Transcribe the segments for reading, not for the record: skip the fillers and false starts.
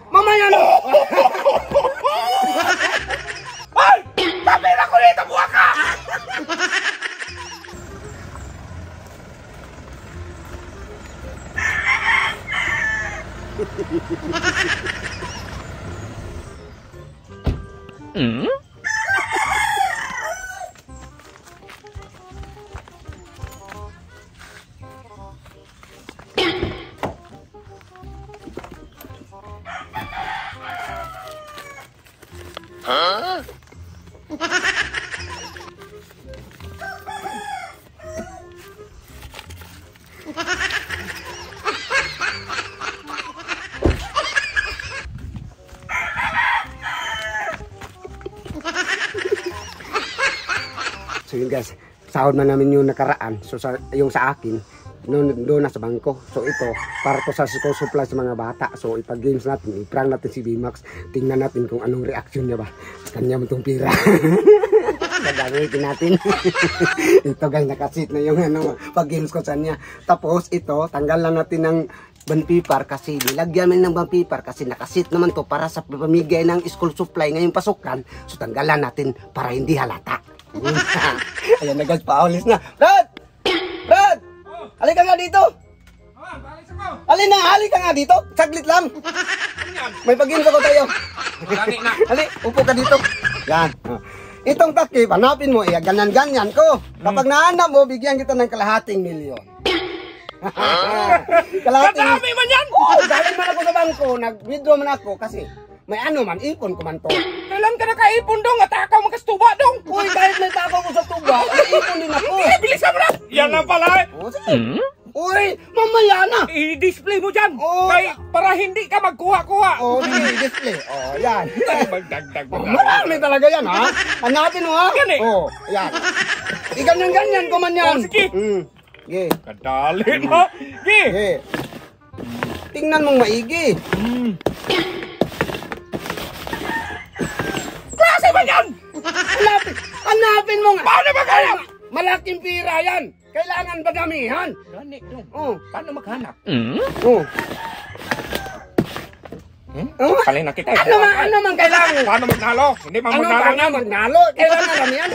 Mamaya na! Ay! Tapera ko dito, buha ka! So yun guys, sahod na namin yung nakaraan. So yung sa akin, doon na sa bangko. So ito, para to sa school supply sa mga bata. So ipag-games natin, i-prank natin si VMAX. Tingnan natin kung anong reaction niya ba. Kanya mo itong pira. Gagamitin natin. Ito guys, nakasit na yung pag-games ko sa niya. Tapos ito, tanggal lang natin ng banpipar kasi nilagyan namin ng banpipar kasi nakasit naman to para sa pamigay ng school supply ngayong pasukan. So tanggalan natin para hindi halata. Ayan na guys, paulis na. Brad! Brad! Halika nga dito! Alin na, halika nga dito. Saglit lang. May pag-games ako tayo. Hali, upo ka dito. Yan. Itong takip, hanapin mo, ganyan-ganyan ko. Kapag nahanap mo, bigyan kita ng kalahating milyon. Kadami man yan! Oo, galing man ako sa bangko, nag-withdraw man ako kasi may ano man, ipon ko man to. Kailan ka nakaipon dong? Atakaw mo kastuba dong? Uy, kahit may takaw ko sa tuba, may ipon din ako. Bilisan mo na! Yan na pala eh! Uy, mamaya na! I-display mo dyan! Oh, para hindi ka magkuha-kuha! Oo, display. Oo, yan. Magdagdag mo na. Marami talaga yan, ha? Hanapin mo, ha? Yan eh. Oo, yan. Iganyan-ganyan ko man yan. Oh, sige. Sige. Kadali na. Sige. Sige. Tingnan mong maigi. Klase ba yan? Hanapin mo nga. Paano maghanap? Malaking pira yan. Kailangan ba damihan? Gani dong. Oo. Paano maghanap? Oo. Palay na kita. Ano man kailangan? Paano magnalo? Hindi man magnalo. Paano magnalo? Kailangan damihan.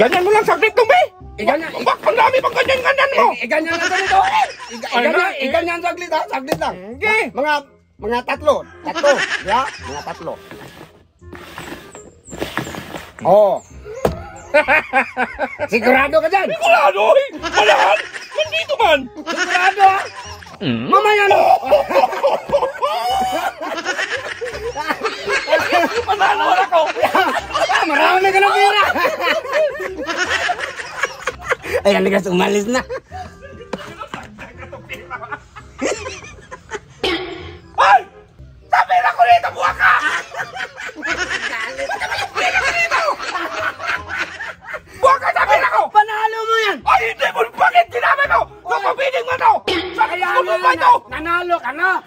Ganyan mo lang saglit dong, be. Ganyan. Ang dami pang ganyan-ganyan mo. Ganyan na ganito. Ganyan saglit ha. Saglit lang. Sige. Mga tatlo. Tatlo. Yeah? Mga tatlo. Oh. Sigurado ka dyan? Sigurado eh! Malahan! Nandito man! Sigurado ha? Mamaya na! Manalo ako! Marami ka ng pira! Ayan na guys, umalis na! Ay! Tapera ko rito! Buha ka! Buha ka! Tapera ko! Panalo mo yan! Ay! Hindi mo! Bakit ginamit mo? Kapabining mo to! Sa kulo ba ito? Nanalo ka na!